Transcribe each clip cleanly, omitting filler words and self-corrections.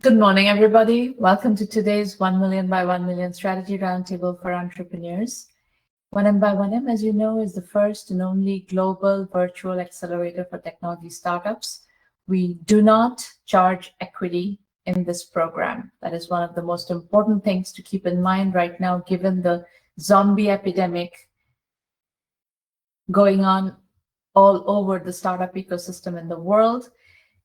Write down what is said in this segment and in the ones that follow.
Good morning, everybody. Welcome to today's 1 million by 1 million strategy roundtable for entrepreneurs. 1M by 1M, as you know, is the first and only global virtual accelerator for technology startups. We do not charge equity in this program. That is one of the most important things to keep in mind right now, given the zombie epidemic going on all over the startup ecosystem in the world.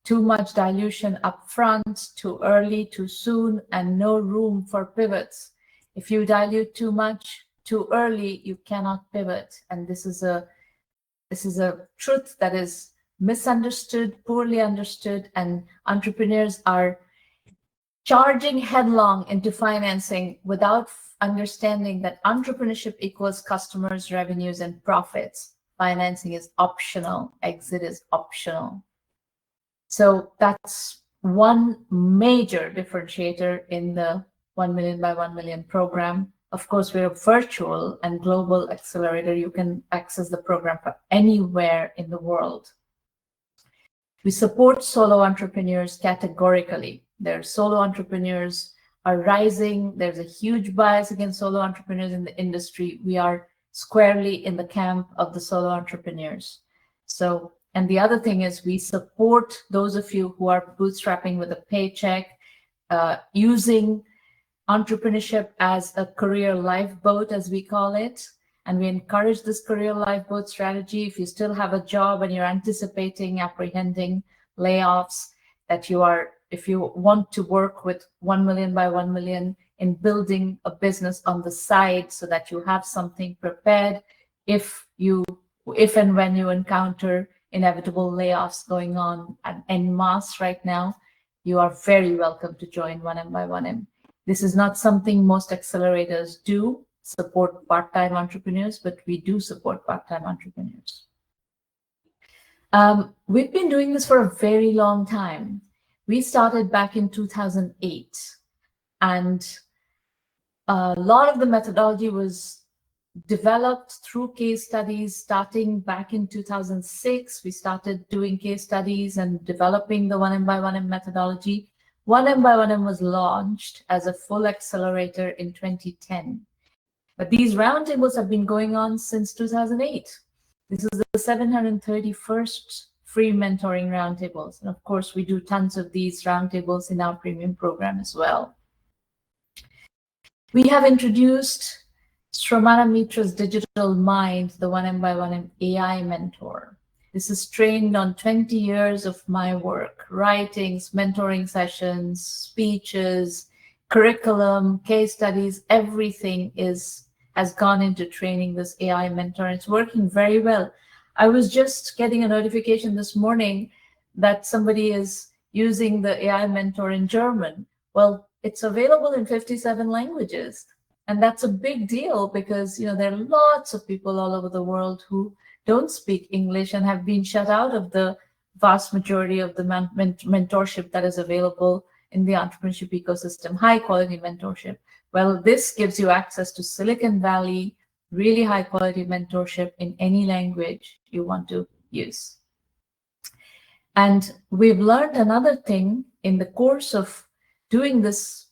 Too much dilution up front, too early, too soon, and no room for pivots. If you dilute too much, too early, you cannot pivot. And this is a truth that is misunderstood, poorly understood, and entrepreneurs are charging headlong into financing without understanding that entrepreneurship equals customers, revenues, and profits. Financing is optional, exit is optional. So that's one major differentiator in the 1 million by 1 million program. Of course, we're a virtual and global accelerator. You can access the program from anywhere in the world. We support solo entrepreneurs categorically. Their solo entrepreneurs are rising. There's a huge bias against solo entrepreneurs in the industry. We are squarely in the camp of the solo entrepreneurs. And the other thing is we support those of you who are bootstrapping with a paycheck, using entrepreneurship as a career lifeboat, as we call it. And we encourage this career lifeboat strategy. If you still have a job and you're anticipating, apprehending layoffs, if you want to work with 1 million by 1 million in building a business on the side so that you have something prepared if and when you encounter inevitable layoffs going on en masse right now, you are very welcome to join 1M by 1M. This is not something most accelerators do, support part-time entrepreneurs, but we do support part-time entrepreneurs. We've been doing this for a very long time. We started back in 2008, and a lot of the methodology was developed through case studies. Starting back in 2006, we started doing case studies and developing the 1M by 1M methodology. 1M by 1M was launched as a full accelerator in 2010. But these roundtables have been going on since 2008. This is the 731st free mentoring roundtables. And of course, we do tons of these roundtables in our premium program as well. We have introduced Sramana Mitra's digital mind, the 1M by 1M AI mentor. This is trained on 20 years of my work, writings, mentoring sessions, speeches, curriculum, case studies, everything has gone into training this AI mentor. It's working very well. I was just getting a notification this morning that somebody is using the AI mentor in German. Well, it's available in 57 languages. And that's a big deal because there are lots of people all over the world who don't speak English and have been shut out of the vast majority of the mentorship that is available in the entrepreneurship ecosystem, high quality mentorship. Well, this gives you access to Silicon Valley, really high quality mentorship in any language you want to use. And we've learned another thing in the course of doing this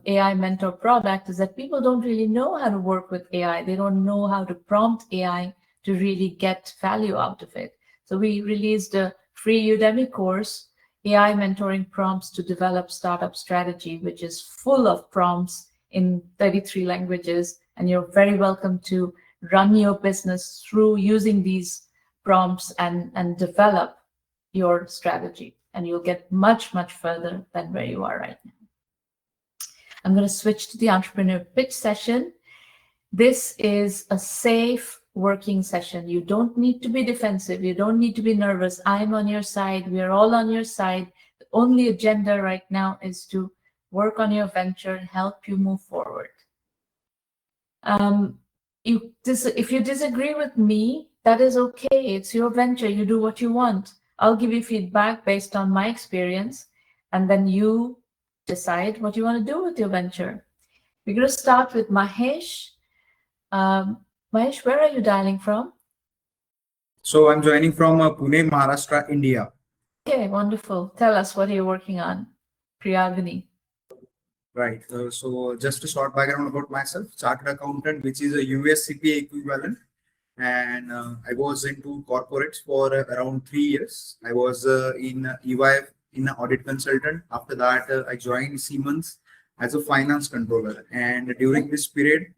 AI mentor product is that people don't really know how to work with AI. They don't know how to prompt AI to really get value out of it. So we released a free Udemy course, AI mentoring prompts to develop startup strategy, which is full of prompts in 33 languages. And you're very welcome to run your business through using these prompts and develop your strategy. And you'll get much, much further than where you are right now. I'm going to switch to the entrepreneur pitch session. This is a safe working session. You don't need to be defensive. You don't need to be nervous. I'm on your side. We are all on your side. The only agenda right now is to work on your venture and help you move forward. If you disagree with me, that is okay. It's your venture. You do what you want. I'll give you feedback based on my experience, and then you decide what you want to do with your venture. We're going to start with Mahesh. Mahesh, where are you dialing from? So I'm joining from Pune, Maharashtra, India. Okay, wonderful. Tell us, what are you working on? Priyagini? Right. So just a short background about myself. Chartered accountant, which is a US CPA equivalent. And I was into corporates for around 3 years. I was in EY in an audit consultant. After that, I joined Siemens as a finance controller. And during this period,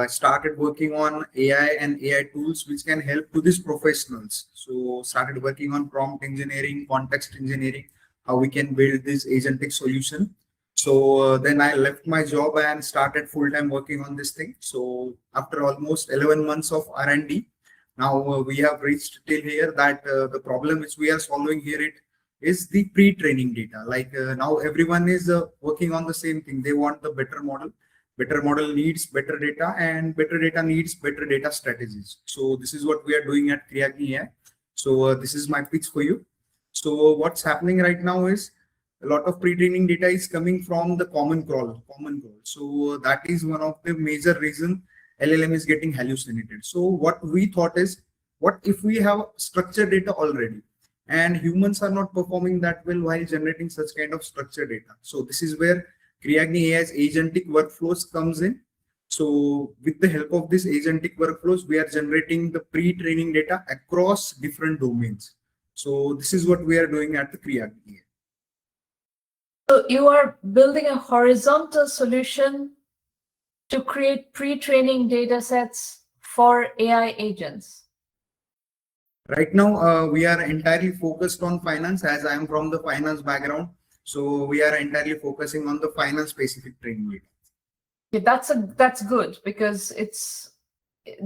started working on AI and AI tools which can help to these professionals. So started working on prompt engineering, context engineering, how we can build this agentic solution. So then I left my job and started full-time working on this thing. So after almost 11 months of R&D, now we have reached till here that the problem which we are solving here it is the pre-training data. Like now everyone is working on the same thing. They want the better model. Better model needs better data, and better data needs better data strategies. So this is what we are doing at Priyagini AI. So this is my pitch for you. So what's happening right now is a lot of pre-training data is coming from the common crawl. So that is one of the major reason LLM is getting hallucinated. So what we thought is, what if we have structured data already, and humans are not performing that well while generating such kind of structured data? So this is where Priyagini AI's agentic workflows comes in. So with the help of this agentic workflows, we are generating the pre-training data across different domains. So this is what we are doing at the Priyagini AI. So you are building a horizontal solution to create pre-training data sets for AI agents. Right now, we are entirely focused on finance, as I am from the finance background. So we are entirely focusing on the finance specific training data. Yeah, that's good, because it's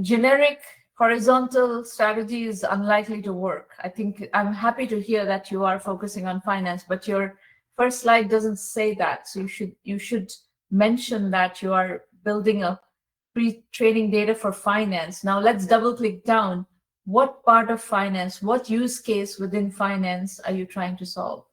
generic horizontal strategy is unlikely to work. I think I'm happy to hear that you are focusing on finance, but your first slide doesn't say that. So you should mention that you are building a pre-training data for finance. Now let's double click down. What part of finance, what use case within finance are you trying to solve?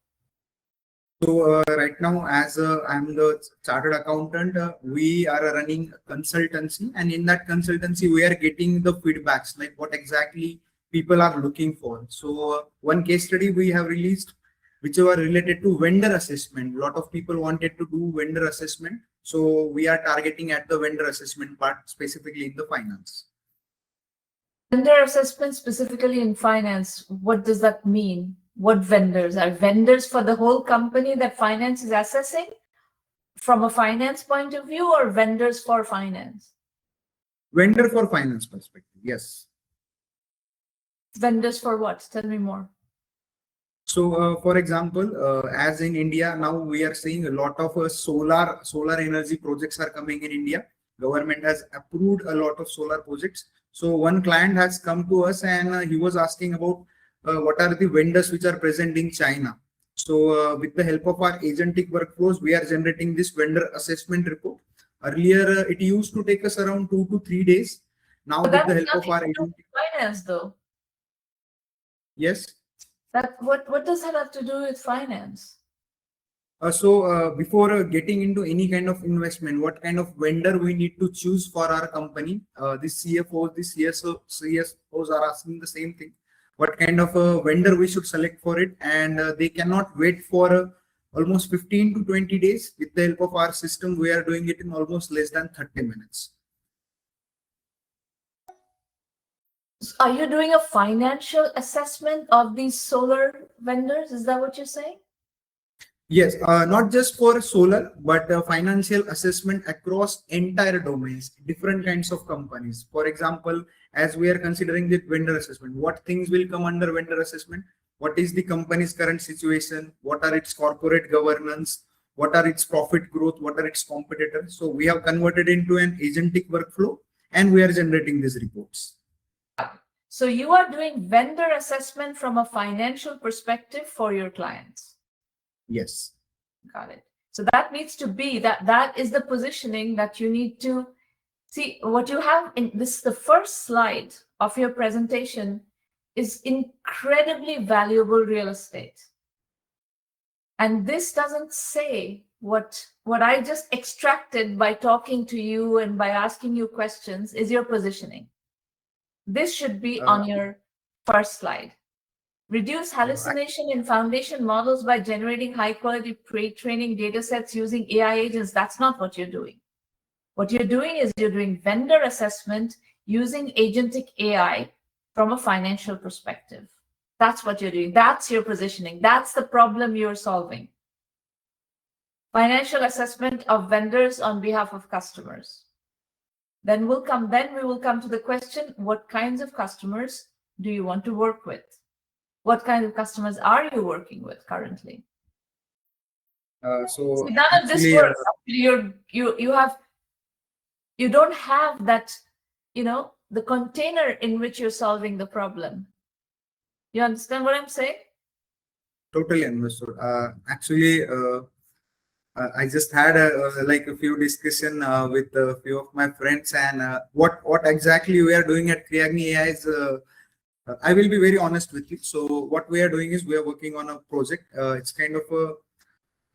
So right now, as I'm the chartered accountant, we are running a consultancy, and in that consultancy, we are getting the feedbacks like what exactly people are looking for. So one case study we have released, which were related to vendor assessment. A lot of people wanted to do vendor assessment, so we are targeting at the vendor assessment part, specifically in the finance. Vendor assessment specifically in finance, what does that mean? What vendors? Are vendors for the whole company that finance is assessing from a finance point of view, or vendors for finance? Vendor for finance perspective, yes. Vendors for what? Tell me more. So, for example, as in India, now we are seeing a lot of solar energy projects are coming in India. Government has approved a lot of solar projects. So one client has come to us and he was asking about what are the vendors which are present in China. So with the help of our agentic workflows, we are generating this vendor assessment report. Earlier, it used to take us around 2 to 3 days. Now with the help of our agentic finance, though. Yes. What does that have to do with finance? Before getting into any kind of investment, what kind of vendor we need to choose for our company? The CFOs, the CSOs are asking the same thing. What kind of a vendor we should select for it? And they cannot wait for almost 15 to 20 days. With the help of our system, we are doing it in almost less than 30 minutes. Are you doing a financial assessment of these solar vendors? Is that what you're saying? Yes, not just for solar, but financial assessment across entire domains, different kinds of companies. For example, as we are considering the vendor assessment, what things will come under vendor assessment? What is the company's current situation? What are its corporate governance? What are its profit growth? What are its competitors? So we have converted into an agentic workflow and we are generating these reports. So you are doing vendor assessment from a financial perspective for your clients. Yes. Got it. So that needs to be, that is the positioning that you need to see. What you have in this, the first slide of your presentation is incredibly valuable real estate. And this doesn't say what I just extracted by talking to you and by asking you questions is your positioning. This should be on your first slide. Reduce hallucination in foundation models by generating high-quality pre-training data sets using AI agents. That's not what you're doing. What you're doing is you're doing vendor assessment using agentic AI from a financial perspective. That's what you're doing. That's your positioning. That's the problem you're solving. Financial assessment of vendors on behalf of customers. Then we will come to the question, what kinds of customers do you want to work with? What kind of customers are you working with currently? So none of this works. You don't have that, the container in which you're solving the problem. You understand what I'm saying? Totally understood. I just had a few discussion with a few of my friends, and what exactly we are doing at Kriagni AI is. I will be very honest with you. So what we are doing is we are working on a project. It's kind of a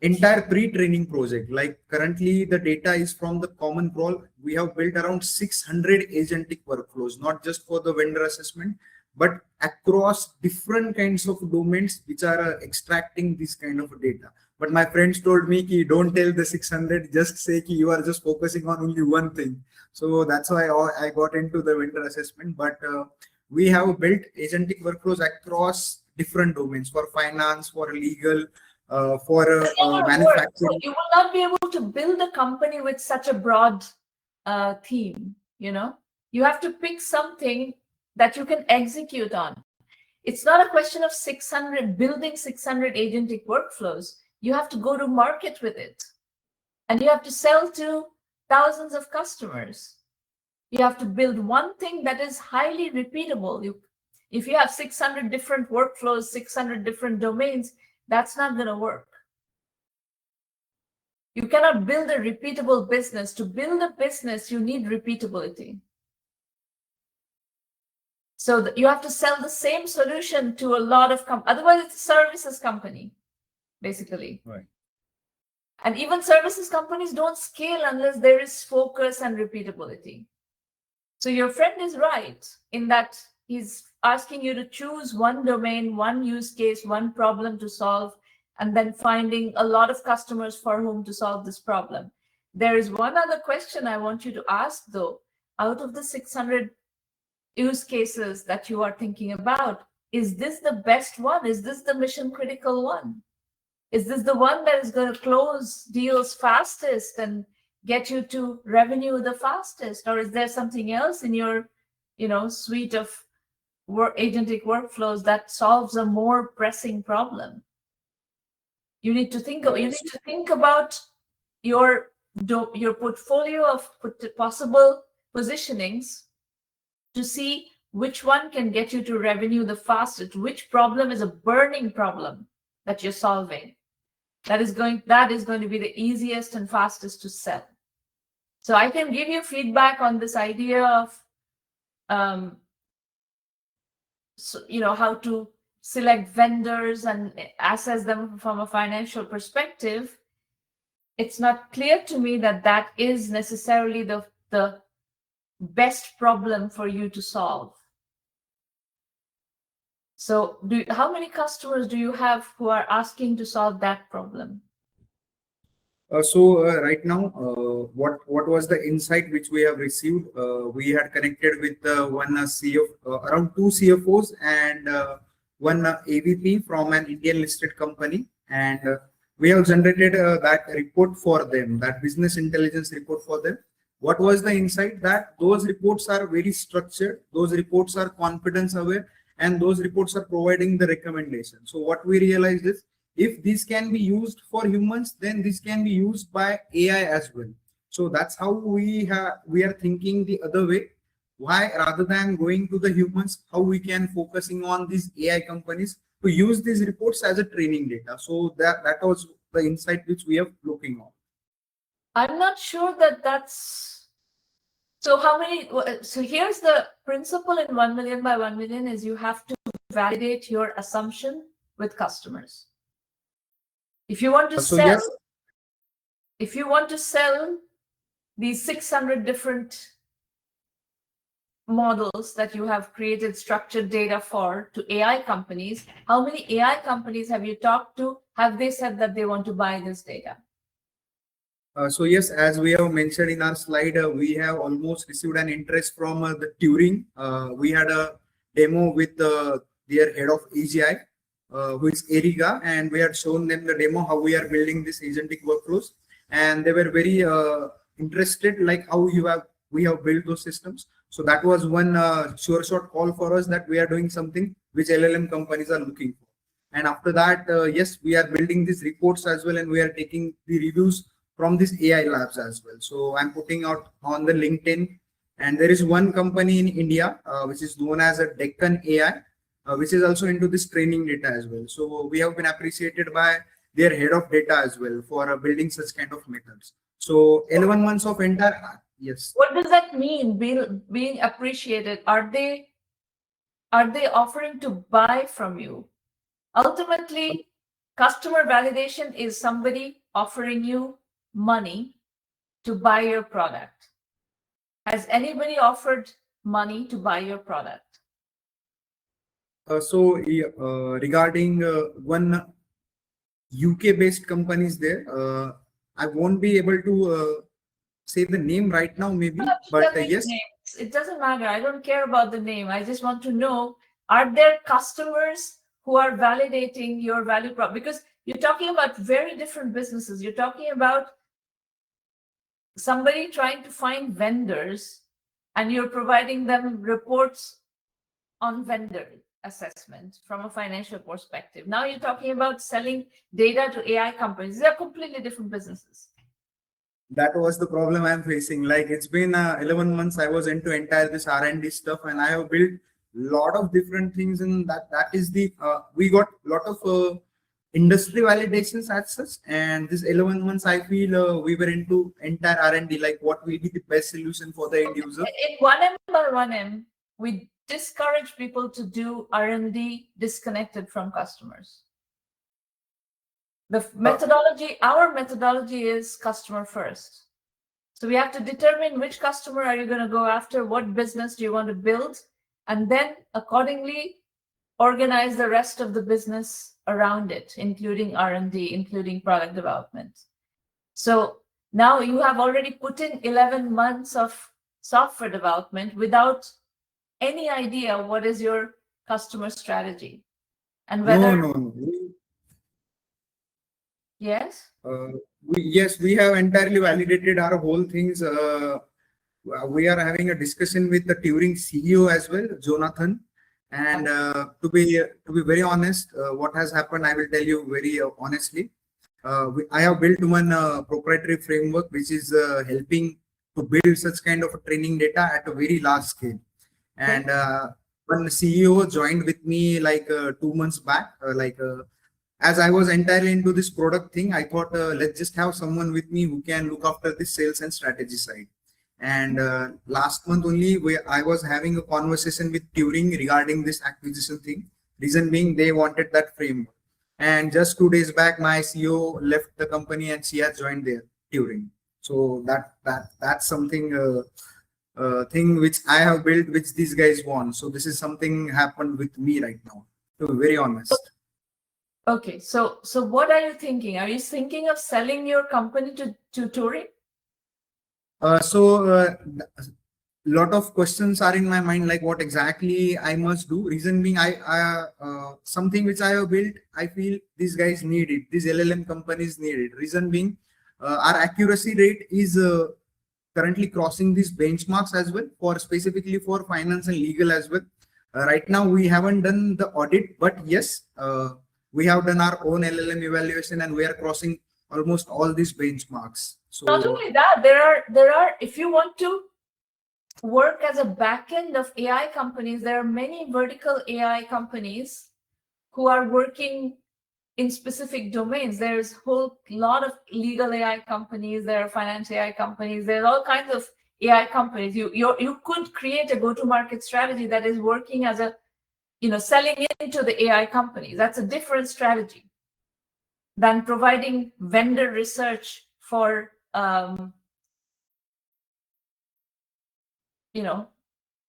entire pre-training project. Like currently the data is from the common crawl. We have built around 600 agentic workflows, not just for the vendor assessment, but across different kinds of domains which are extracting this kind of data. But my friends told me, ki, don't tell the 600, just say ki you are just focusing on only one thing. So that's why I got into the vendor assessment. But we have built agentic workflows across different domains for finance, for legal, for manufacturing. You will not be able to build a company with such a broad theme. You have to pick something that you can execute on. It's not a question of building 600 agentic workflows. You have to go to market with it, and you have to sell to thousands of customers. You have to build one thing that is highly repeatable. If you have 600 different workflows, 600 different domains, that's not going to work. You cannot build a repeatable business. To build a business, you need repeatability. So you have to sell the same solution to a lot of companies. Otherwise, it's a services company, basically. Right. And even services companies don't scale unless there is focus and repeatability. So your friend is right in that he's asking you to choose one domain, one use case, one problem to solve, and then finding a lot of customers for whom to solve this problem. There is one other question I want you to ask, though. Out of the 600 use cases that you are thinking about, is this the best one? Is this the mission critical one? Is this the one that is going to close deals fastest and get you to revenue the fastest? Or is there something else in your suite of agentic workflows that solves a more pressing problem? You need to think about your portfolio of possible positionings to see which one can get you to revenue the fastest, which problem is a burning problem that you're solving. That is going to be the easiest and fastest to sell. So I can give you feedback on this idea of how to select vendors and assess them from a financial perspective. It's not clear to me that is necessarily the best problem for you to solve. So how many customers do you have who are asking to solve that problem? Right now, what was the insight which we have received? We had connected with one around 2 CFOs and one AVP from an Indian listed company, and we have generated that report for them, that business intelligence report for them. What was the insight? That those reports are very structured, those reports are confidence aware, and those reports are providing the recommendation. So what we realized is, if this can be used for humans, then this can be used by AI as well. So that's how we are thinking the other way. Why, rather than going to the humans, how we can focusing on these AI companies to use these reports as a training data. So that was the insight which we are looking on. I'm not sure that's so. So here's the principle in 1 million by 1 million is you have to validate your assumption with customers. If you want to sell these 600 different models that you have created structured data for to AI companies, how many AI companies have you talked to? Have they said that they want to buy this data? So yes, as we have mentioned in our slide, we have almost received an interest from the Turing. We had a demo with their head of AGI, who is Eriga, and we had shown them the demo how we are building this agentic workflows, and they were very interested, like how we have built those systems. So that was one sure shot call for us that we are doing something which LLM companies are looking for. And after that, yes, we are building these reports as well, and we are taking the reviews from these AI labs as well. So I'm putting out on the LinkedIn, and there is one company in India which is known as a Deccan AI, which is also into this training data as well. So we have been appreciated by their head of data as well for building such kind of methods. So 11 months of entire, yes. What does that mean, being appreciated? Are they offering to buy from you? Ultimately, customer validation is somebody offering you money to buy your product. Has anybody offered money to buy your product? Regarding one UK-based companies there, I won't be able to say the name right now, maybe, but yes. It doesn't matter. I don't care about the name. I just want to know, are there customers who are validating your value prop? Because you're talking about very different businesses. You're talking about somebody trying to find vendors, and you're providing them reports on vendor assessment from a financial perspective. Now you're talking about selling data to AI companies. They're completely different businesses. That was the problem I'm facing. Like, it's been 11 months I was into entire this R&D stuff, and I have built a lot of different things, and that is the we got a lot of industry validations as such. And this 11 months I feel we were into entire R&D, like what will be the best solution for the end user. In 1M by1M, we discourage people to do R&D disconnected from customers. The methodology, our methodology is customer first. So we have to determine which customer are you going to go after, what business do you want to build, and then accordingly organize the rest of the business around it, including R&D, including product development. So now you have already put in 11 months of software development without any idea what is your customer strategy and whether. No. Yes. Yes, we have entirely validated our whole things. We are having a discussion with the Turing CEO as well, Jonathan. And to be very honest, what has happened, I will tell you very honestly. I have built one proprietary framework which is helping to build such kind of a training data at a very large scale. And when the CEO joined with me like 2 months back, as I was entirely into this product thing, I thought let's just have someone with me who can look after the sales and strategy side. And last month only, I was having a conversation with Turing regarding this acquisition thing. Reason being, they wanted that framework. And just 2 days back, my CEO left the company and she has joined there, Turing. So that's something thing which I have built, which these guys want. So this is something happened with me right now, to be very honest. Okay, so what are you thinking? Are you thinking of selling your company to Turing? Lot of questions are in my mind, like what exactly I must do. Reason being, I something which I have built, I feel these guys need it. These LLM companies need it. Reason being, our accuracy rate is currently crossing these benchmarks as well, for specifically for finance and legal as well. Right now, we haven't done the audit, but yes, we have done our own LLM evaluation, and we are crossing almost all these benchmarks. So not only that, there are if you want to work as a backend of AI companies, there are many vertical AI companies who are working in specific domains. There's a whole lot of legal AI companies, there are finance AI companies, there's all kinds of AI companies. You could create a go-to-market strategy that is working as a, selling into the AI companies. That's a different strategy than providing vendor research for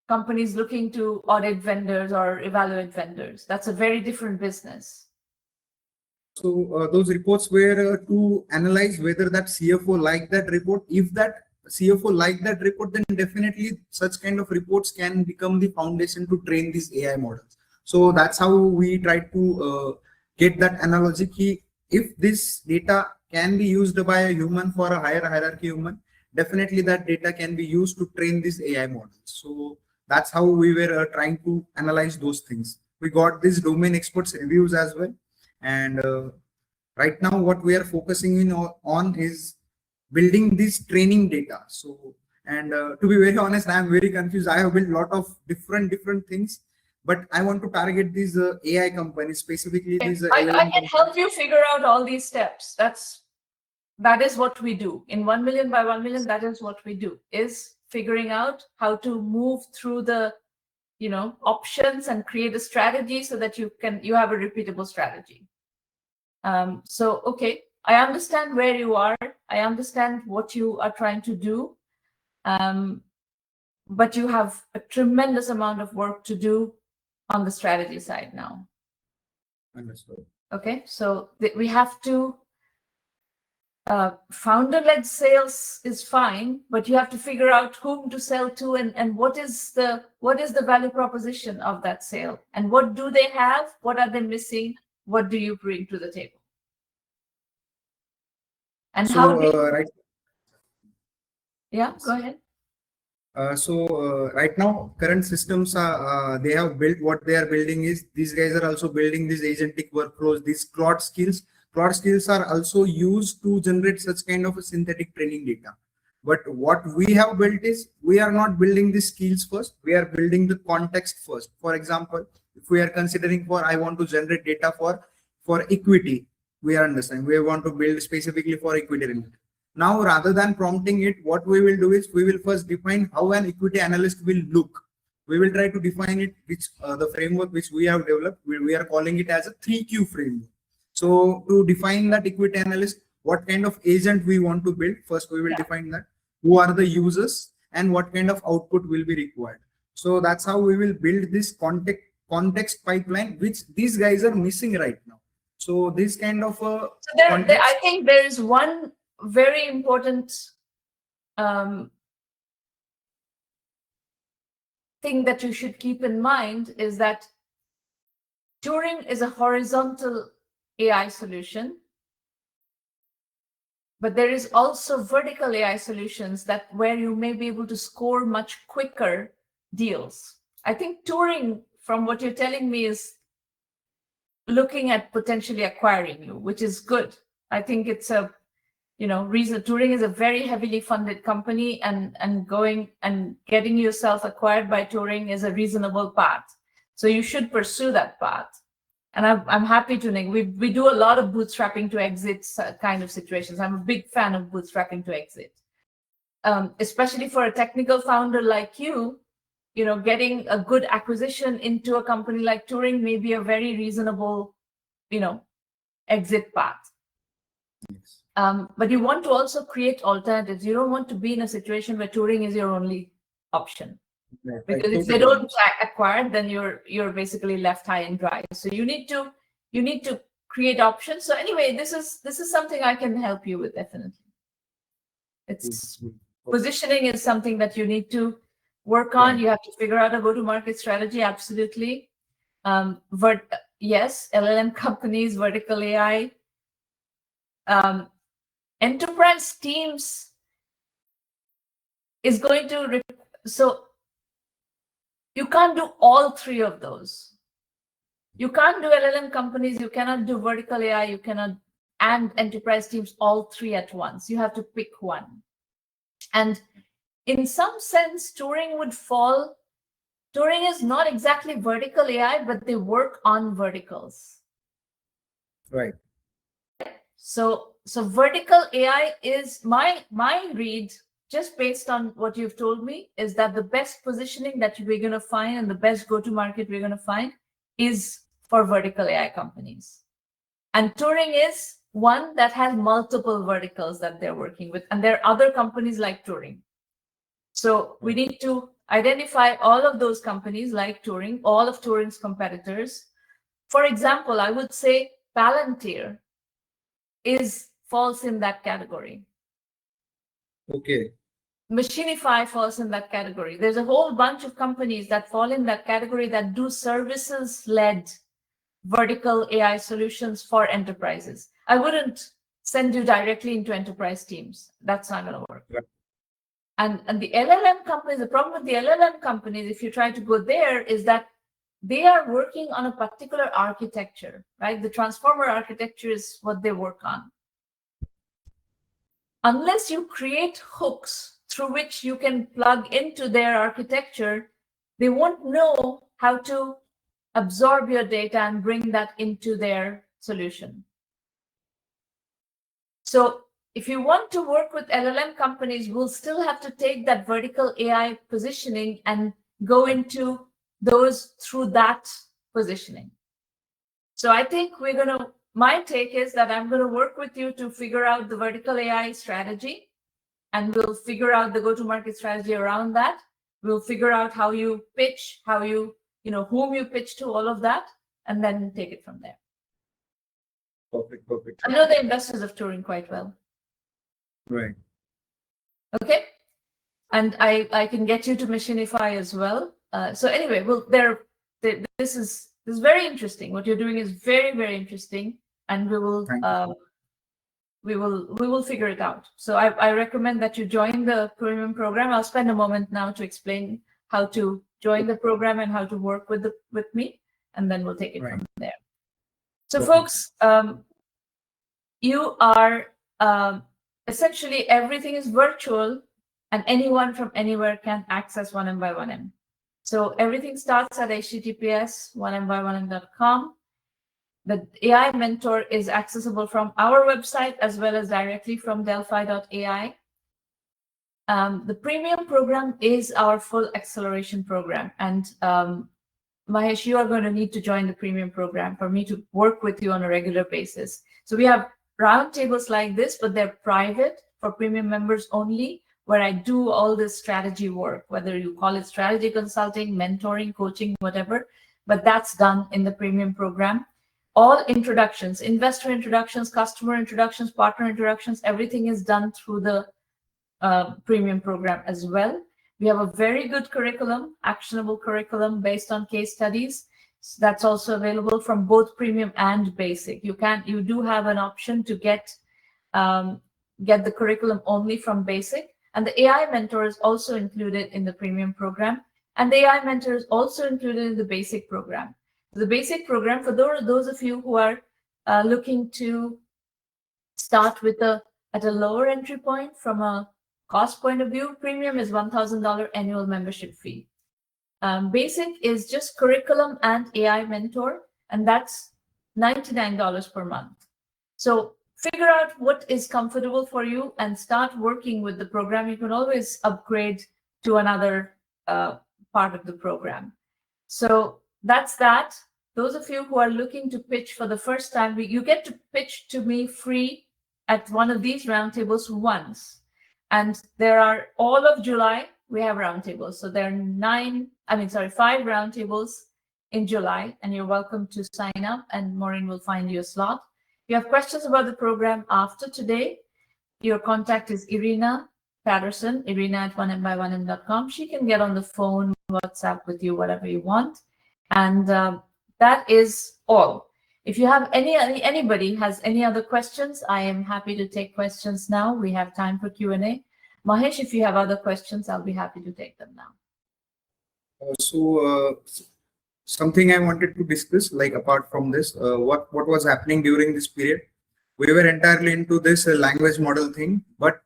companies looking to audit vendors or evaluate vendors. That's a very different business. So those reports were to analyze whether that CFO liked that report. If that CFO liked that report, then definitely such kind of reports can become the foundation to train these AI models. So that's how we try to get that analogy key. If this data can be used by a human for a higher hierarchy human, definitely that data can be used to train these AI models. So that's how we were trying to analyze those things. We got these domain experts reviews as well. And right now what we are focusing on is building this training data. So, and to be very honest, I am very confused. I have built a lot of different things, but I want to target these AI companies, specifically these I can help you figure out all these steps. That is what we do in 1 million by 1 million. That is what we do, is figuring out how to move through the options and create a strategy so that you have a repeatable strategy. So okay, I understand where you are. I understand what you are trying to do, but you have a tremendous amount of work to do on the strategy side now. Understood. Okay, so we have to founder-led sales is fine, but you have to figure out whom to sell to and what is the value proposition of that sale, and what do they have, what are they missing, what do you bring to the table, and so, how right. Yeah, go ahead. Right now, current systems are they have built, what they are building is, these guys are also building these agentic workflows, these Claude skills. Claude skills are also used to generate such kind of a synthetic training data. But what we have built is, we are not building the skills first, we are building the context first. For example, if we are considering I want to generate data for equity, we are understanding, we want to build specifically for equity related. Now, rather than prompting it, what we will do is, we will first define how an equity analyst will look. We will try to define it, which the framework which we have developed, we are calling it as a 3Q framework. So to define that equity analyst, what kind of agent we want to build, first we will define that, who are the users, and what kind of output will be required. So that's how we will build this context pipeline, which these guys are missing right now. So this kind of I think there is one very important thing that you should keep in mind, is that Turing is a horizontal AI solution, but there is also vertical AI solutions where you may be able to score much quicker deals. I think Turing, from what you're telling me, is looking at potentially acquiring you, which is good. I think it's a reason. Turing is a very heavily funded company, and going and getting yourself acquired by Turing is a reasonable path. So you should pursue that path. And I'm happy to we do a lot of bootstrapping to exit kind of situations. I'm a big fan of bootstrapping to exit, especially for a technical founder like you. Getting a good acquisition into a company like Turing may be a very reasonable, exit path. Yes. But you want to also create alternatives. You don't want to be in a situation where Turing is your only option. Right. Because if they don't acquire, then you're basically left high and dry. So you need to create options. So anyway, this is something I can help you with, definitely. Positioning is something that you need to work on. Right. You have to figure out a go-to-market strategy. Absolutely. Yes, LLM companies, vertical AI, enterprise teams is going to so you can't do all three of those. You can't do LLM companies, you cannot do vertical AI, you cannot, and enterprise teams, all three at once. You have to pick one. And in some sense, Turing would fall. Turing is not exactly vertical AI, but they work on verticals. Right. So vertical AI is my read, just based on what you've told me, is that the best positioning that we're going to find and the best go-to-market we're going to find is for vertical AI companies. And Turing is one that has multiple verticals that they're working with. And there are other companies like Turing. So we need to identify all of those companies like Turing, all of Turing's competitors. For example, I would say Palantir falls in that category. Okay. Machinify falls in that category. There's a whole bunch of companies that fall in that category that do services-led vertical AI solutions for enterprises. I wouldn't send you directly into enterprise teams. That's not going to work. Yeah. And the LLM companies, the problem with the LLM companies, if you try to go there, is that they are working on a particular architecture, right? The transformer architecture is what they work on. Unless you create hooks through which you can plug into their architecture, they won't know how to absorb your data and bring that into their solution. So if you want to work with LLM companies, we'll still have to take that vertical AI positioning and go into those through that positioning. So I think my take is that I'm going to work with you to figure out the vertical AI strategy, and we'll figure out the go-to-market strategy around that. We'll figure out how you pitch, whom you pitch to, all of that, and then take it from there. Perfect. I know the investors of Turing quite well. Right. Okay. And I can get you to Machinify as well. So anyway, this is very interesting. What you're doing is very, very interesting, and we will figure it out. So I recommend that you join the premium program. I'll spend a moment now to explain how to join the program and how to work with me, and then we'll take it from there. So folks, you are essentially everything is virtual, and anyone from anywhere can access 1Mby1M. So everything starts at https:1Mby1M.com. The AI mentor is accessible from our website as well as directly from delphi.ai. The premium program is our full acceleration program. And Mahesh, you are going to need to join the premium program for me to work with you on a regular basis. So we have roundtables like this, but they're private for premium members only, where I do all this strategy work, whether you call it strategy consulting, mentoring, coaching, whatever, but that's done in the premium program. All introductions, investor introductions, customer introductions, partner introductions, everything is done through the premium program as well. We have a very good curriculum, actionable curriculum based on case studies. So that's also available from both premium and basic. You do have an option to get the curriculum only from basic. And the AI mentor is also included in the premium program. And the AI mentor is also included in the basic program. The basic program, for those of you who are looking to start at a lower entry point from a cost point of view, premium is $1,000 annual membership fee. Basic is just curriculum and AI mentor, and that's $99 per month. So figure out what is comfortable for you and start working with the program. You can always upgrade to another part of the program. So that's that. Those of you who are looking to pitch for the first time, you get to pitch to me free at one of these roundtables once. And there are all of July, we have roundtables. So there are 5 roundtables in July, and you're welcome to sign up, and Maureen will find you a slot. If you have questions about the program after today, your contact is Irina Patterson, irina@1mby1m.com. She can get on the phone, WhatsApp with you, whatever you want. And that is all. If you have anybody has any other questions, I am happy to take questions now. We have time for Q&A. Mahesh, if you have other questions, I'll be happy to take them now. Something I wanted to discuss, like apart from this, what was happening during this period. We were entirely into this language model thing, but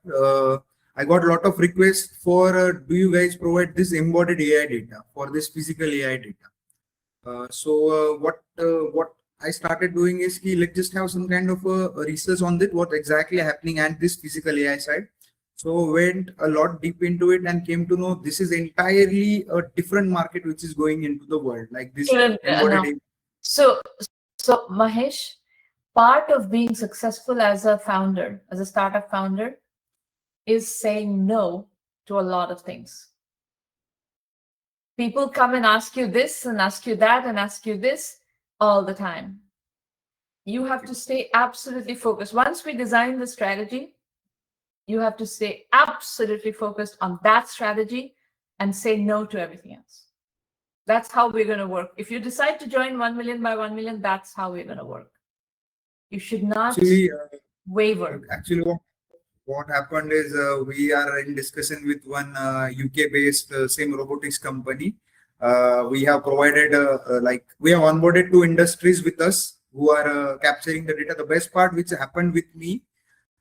I got a lot of requests for do you guys provide this embodied AI data for this physical AI data? What I started doing is let's just have some kind of a research on this, what exactly happening at this physical AI side. So went a lot deep into it and came to know this is entirely a different market which is going into the world, like this. So Mahesh, part of being successful as a founder, as a startup founder, is saying no to a lot of things. People come and ask you this and ask you that and ask you this all the time. You have to stay absolutely focused. Once we design the strategy, you have to stay absolutely focused on that strategy and say no to everything else. That's how we're going to work. If you decide to join 1 million by 1 million, that's how we're going to work. You should not waver. Actually, what happened is we are in discussion with one UK-based same robotics company. We have provided we have onboarded 2 industries with us who are capturing the data. The best part which happened with me,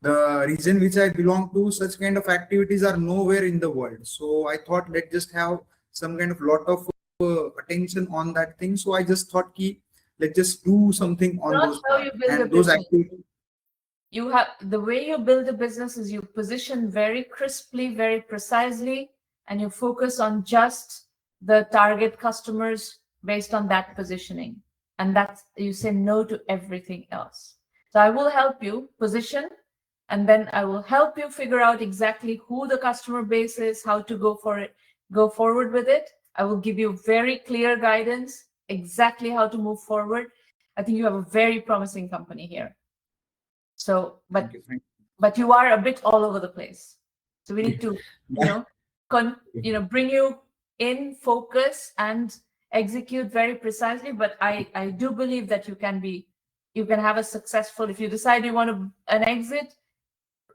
the region which I belong to, such kind of activities are nowhere in the world. So I thought let's just have some kind of lot of attention on that thing. So I just thought let's just do something on those parts. And those activities. You have the way you build a business is you position very crisply, very precisely, and you focus on just the target customers based on that positioning. And that's, you say no to everything else. So I will help you position, and then I will help you figure out exactly who the customer base is, how to go forward with it. I will give you very clear guidance, exactly how to move forward. I think you have a very promising company here. So, but you are a bit all over the place. So we need to, bring you in focus and execute very precisely. But I do believe that you can have a successful, if you decide you want an exit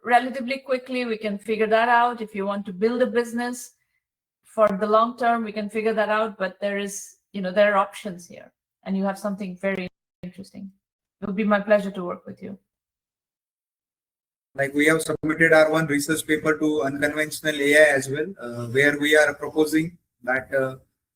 relatively quickly, we can figure that out. If you want to build a business for the long term, we can figure that out. But there are options here, and you have something very interesting. It would be my pleasure to work with you. Like we have submitted our one research paper to unconventional AI as well, where we are proposing that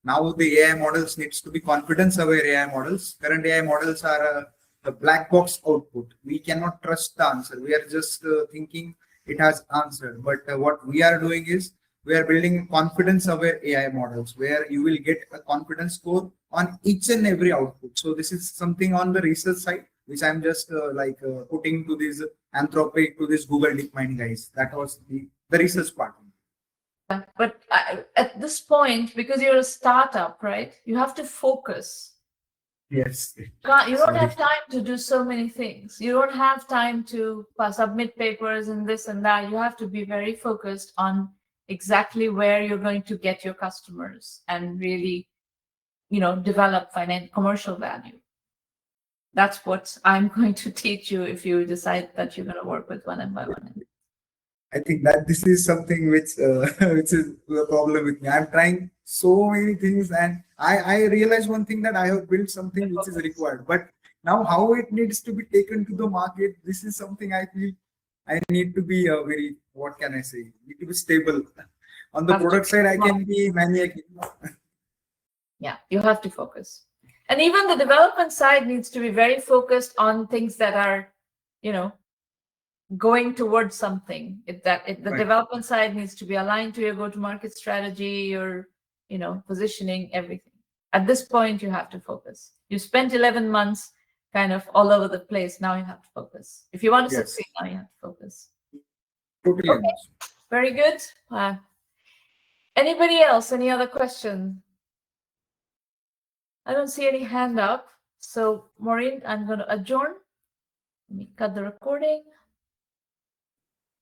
now the AI models needs to be confidence-aware AI models. Current AI models are a black box output. We cannot trust the answer. We are just thinking it has answered. But what we are doing is we are building confidence-aware AI models where you will get a confidence score on each and every output. So this is something on the research side, which I'm just putting to this Anthropic, to this Google DeepMind guys. That was the research part. But at this point, because you're a startup, right? You have to focus. Yes. You don't have time to do so many things. You don't have time to submit papers and this and that. You have to be very focused on exactly where you're going to get your customers and really, develop commercial value. That's what I'm going to teach you if you decide that you're going to work with 1Mby1M. I think that this is something which is the problem with me. I'm trying so many things, and I realize one thing, that I have built something which is required. But now how it needs to be taken to the market, this is something I feel I need to be very, what can I say, need to be stable. On the product side, I can be maniac. Yeah, you have to focus. And even the development side needs to be very focused on things that are, going towards something. The development side needs to be aligned to your go-to-market strategy, your, positioning, everything. At this point, you have to focus. You spent 11 months kind of all over the place. Now you have to focus. If you want to succeed, now you have to focus. Totally. Okay. Very good. Anybody else? Any other question? I don't see any hand up. So, Maureen, I'm going to adjourn. Let me cut the recording.